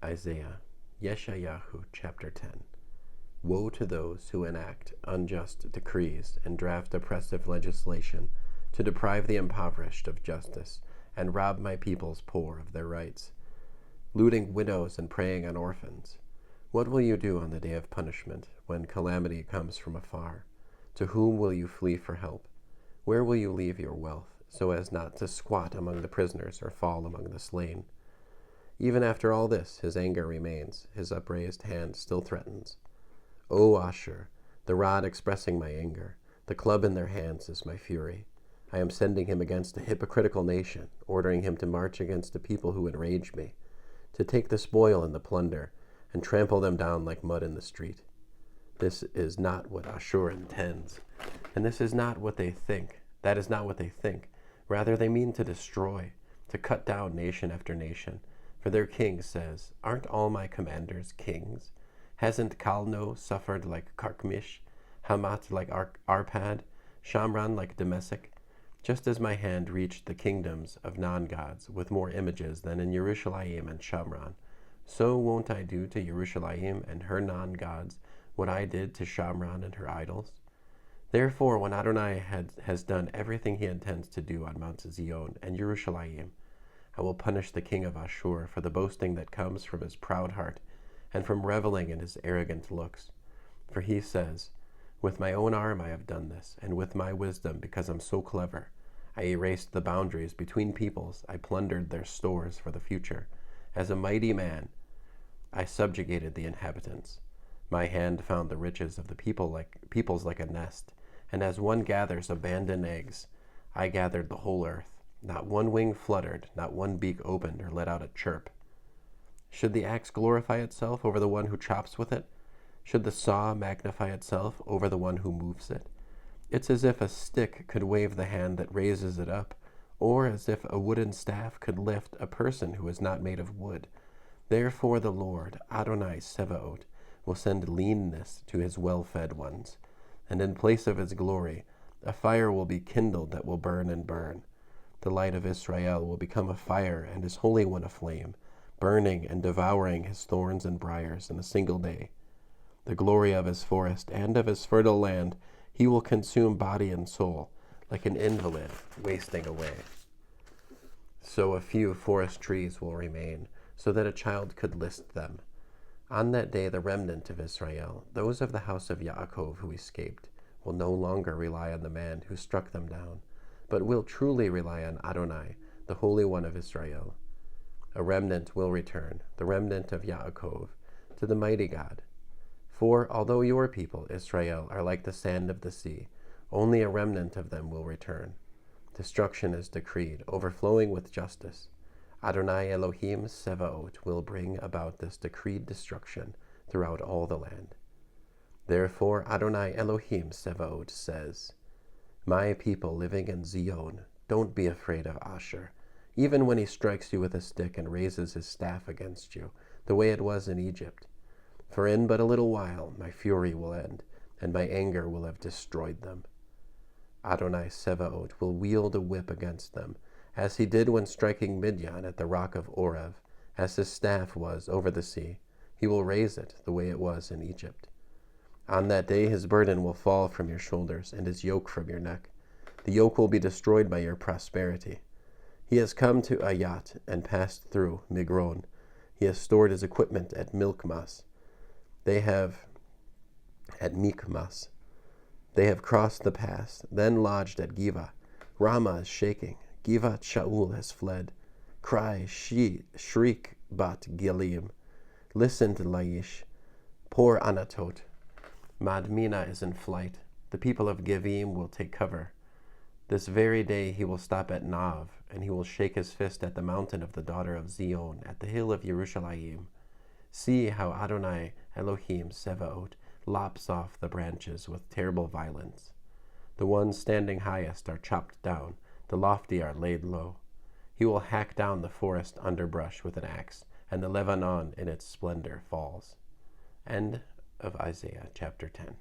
Isaiah, Yesha'yahu, chapter 10. Woe to those who enact unjust decrees and draft oppressive legislation to deprive the impoverished of justice and rob my people's poor of their rights, looting widows and preying on orphans. What will you do on the day of punishment, when calamity comes from afar? To whom will you flee for help? Where will you leave your wealth, so as not to squat among the prisoners or fall among the slain? Even after all this, his anger remains, his upraised hand still threatens. O Ashur, the rod expressing my anger, the club in their hands is my fury. I am sending him against a hypocritical nation, ordering him to march against a people who enrage me, to take the spoil and the plunder, and trample them down like mud in the street. This is not what Ashur intends, and this is not what they think. That is not what they think. Rather, they mean to destroy, to cut down nation after nation. For their king says, aren't all my commanders kings? Hasn't Calno suffered like Carchemish, Hamath like Arpad, Shamran like Damascus? Just as my hand reached the kingdoms of non-gods with more images than in Yerushalayim and Shamran, so won't I do to Yerushalayim and her non-gods what I did to Shamran and her idols? Therefore, when Adonai has done everything he intends to do on Mount Zion and Yerushalayim, I will punish the king of Ashur for the boasting that comes from his proud heart and from reveling in his arrogant looks. For he says, with my own arm I have done this, and with my wisdom, because I'm so clever. I erased the boundaries between peoples. I plundered their stores for the future. As a mighty man, I subjugated the inhabitants. My hand found the riches of the peoples like a nest, and as one gathers abandoned eggs, I gathered the whole earth. Not one wing fluttered, not one beak opened or let out a chirp. Should the axe glorify itself over the one who chops with it? Should the saw magnify itself over the one who moves it? It's as if a stick could wave the hand that raises it up, or as if a wooden staff could lift a person who is not made of wood. Therefore the Lord, Adonai Sevaot, will send leanness to his well-fed ones, and in place of his glory, a fire will be kindled that will burn and burn. The light of Israel will become a fire, and his Holy One a flame, burning and devouring his thorns and briars in a single day. The glory of his forest and of his fertile land he will consume body and soul, like an invalid wasting away. So a few forest trees will remain, so that a child could list them. On that day the remnant of Israel, those of the house of Yaakov who escaped, will no longer rely on the man who struck them down, but will truly rely on Adonai, the Holy One of Israel. A remnant will return, the remnant of Yaakov, to the mighty God. For although your people, Israel, are like the sand of the sea, only a remnant of them will return. Destruction is decreed, overflowing with justice. Adonai Elohim Sevaot will bring about this decreed destruction throughout all the land. Therefore Adonai Elohim Sevaot says, my people living in Zion, don't be afraid of Ashur, even when he strikes you with a stick and raises his staff against you, the way it was in Egypt. For in but a little while my fury will end, and my anger will have destroyed them. Adonai Sevaot will wield a whip against them, as he did when striking Midian at the rock of Oreb, as his staff was over the sea. He will raise it the way it was in Egypt. On that day his burden will fall from your shoulders, and his yoke from your neck. The yoke will be destroyed by your prosperity. He has come to Ayat and passed through Migron. He has stored his equipment at Mikmas. They have crossed the pass, then lodged at Giva. Ramah is shaking. Givat Shaul has fled. Cry, shriek, Bat Gilim. Listen to Laish. Poor Anatot. Madmina is in flight. The people of Givim will take cover. This very day he will stop at Nav, and he will shake his fist at the mountain of the daughter of Zion, at the hill of Yerushalayim. See how Adonai Elohim Sevaot lops off the branches with terrible violence. The ones standing highest are chopped down, the lofty are laid low. He will hack down the forest underbrush with an axe, and the Lebanon in its splendor falls. End of Isaiah chapter 10.